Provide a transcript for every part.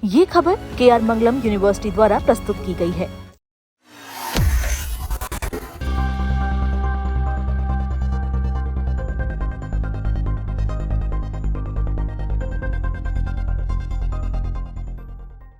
ये खबर KR मंगलम university द्वारा प्रस्तुत की गई है।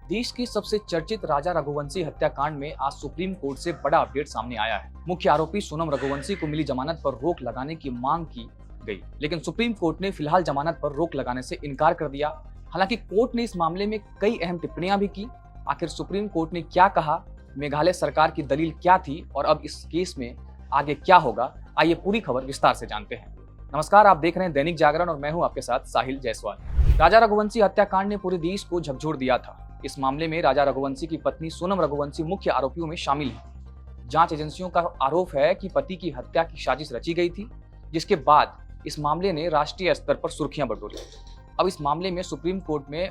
देश की सबसे चर्चित राजा रघुवंशी हत्याकांड में आज सुप्रीम कोर्ट से बड़ा अपडेट सामने आया है। मुख्य आरोपी सोनम रघुवंशी को मिली जमानत पर रोक लगाने की मांग की गई, लेकिन सुप्रीम कोर्ट ने फिलहाल जमानत पर रोक लगाने से इनकार कर दिया। हालांकि कोर्ट ने इस मामले में कई अहम टिप्पणियां भी की। आखिर सुप्रीम कोर्ट ने क्या कहा, मेघालय सरकार की दलील क्या थी और अब इस केस में आगे क्या होगा, आइए पूरी खबर विस्तार से जानते हैं। नमस्कार, आप देख रहे हैं दैनिक जागरण और मैं हूं आपके साथ साहिल जायसवाल। राजा रघुवंशी हत्याकांड ने पूरे देश को झकझोर दिया था। इस मामले में राजा रघुवंशी की पत्नी सोनम रघुवंशी मुख्य आरोपियों में शामिल है। जांच एजेंसियों का आरोप है कि पति की हत्या की साजिश रची गई थी, जिसके बाद इस मामले ने राष्ट्रीय स्तर पर सुर्खियां बटोरी। अब इस मामले में सुप्रीम कोर्ट में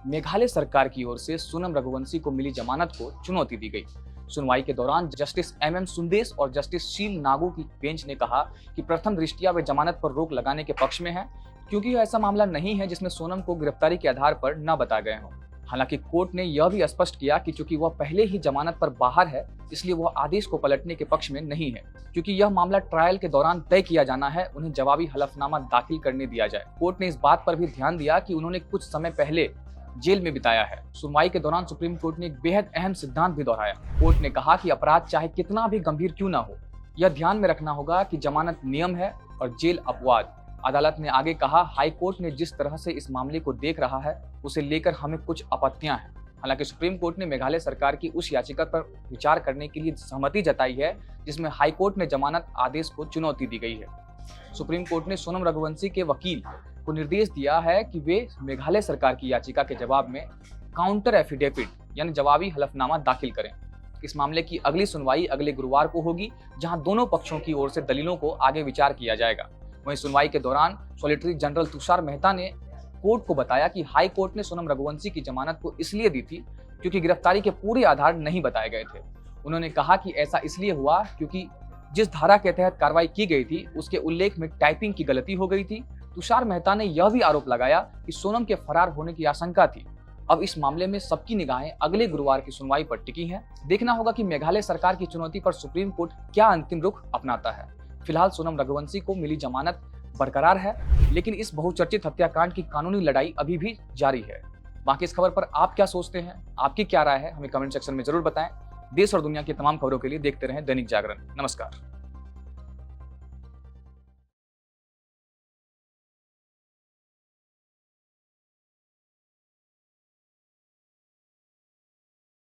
मेघालय सरकार की ओर से सोनम रघुवंशी को मिली जमानत को चुनौती दी गई। सुनवाई के दौरान जस्टिस MM सुंदेश और जस्टिस शील नागू की बेंच ने कहा कि प्रथम दृष्टया वे जमानत पर रोक लगाने के पक्ष में है, क्योंकि ऐसा मामला नहीं है जिसमें सोनम को गिरफ्तारी के आधार पर न बताए गए हों। हालांकि कोर्ट ने यह भी स्पष्ट किया कि चूंकि वह पहले ही जमानत पर बाहर है, इसलिए वह आदेश को पलटने के पक्ष में नहीं है। क्योंकि यह मामला ट्रायल के दौरान तय किया जाना है, उन्हें जवाबी हलफनामा दाखिल करने दिया जाए। कोर्ट ने इस बात पर भी ध्यान दिया कि उन्होंने कुछ समय पहले जेल में बिताया है। सुनवाई के दौरान सुप्रीम कोर्ट ने एक बेहद अहम सिद्धांत भी दोहराया। कोर्ट ने कहा कि अपराध चाहे कितना भी गंभीर क्यों ना हो, यह ध्यान में रखना होगा कि जमानत नियम है और जेल अपवाद। अदालत ने आगे कहा, हाई कोर्ट ने जिस तरह से इस मामले को देख रहा है, उसे लेकर हमें कुछ आपत्तियां हैं। हालांकि सुप्रीम कोर्ट ने मेघालय सरकार की उस याचिका पर विचार करने के लिए सहमति जताई है जिसमें हाई कोर्ट में जमानत आदेश को चुनौती दी गई है। सुप्रीम कोर्ट ने सोनम रघुवंशी के वकील को निर्देश दिया है कि वे मेघालय सरकार की याचिका के जवाब में काउंटर एफिडेविट यानी जवाबी हलफनामा दाखिल करें। इस मामले की अगली सुनवाई अगले गुरुवार को होगी, जहां दोनों पक्षों की ओर से दलीलों को आगे विचार किया जाएगा। वहीं सुनवाई के दौरान सॉलिसिटर जनरल तुषार मेहता ने कोर्ट को बताया कि हाई कोर्ट ने सोनम रघुवंशी की जमानत को इसलिए दी थी क्योंकि गिरफ्तारी के पूरे आधार नहीं बताए गए थे। उन्होंने कहा कि ऐसा इसलिए हुआ क्योंकि जिस धारा के तहत कार्रवाई की गई थी उसके उल्लेख में टाइपिंग की गलती हो गई थी। तुषार मेहता ने यह भी आरोप लगाया कि सोनम के फरार होने की आशंका थी। अब इस मामले में सबकी निगाहें अगले गुरुवार की सुनवाई पर टिकी हैं। देखना होगा कि मेघालय सरकार की चुनौती पर सुप्रीम कोर्ट क्या अंतिम रुख अपनाता है। फिलहाल सोनम रघुवंशी को मिली जमानत बरकरार है, लेकिन इस बहुचर्चित हत्याकांड की कानूनी लड़ाई अभी भी जारी है। बाकी इस खबर पर आप क्या सोचते हैं, आपकी क्या राय है, हमें कमेंट सेक्शन में जरूर बताएं। देश और दुनिया की तमाम खबरों के लिए देखते रहें दैनिक जागरण। नमस्कार।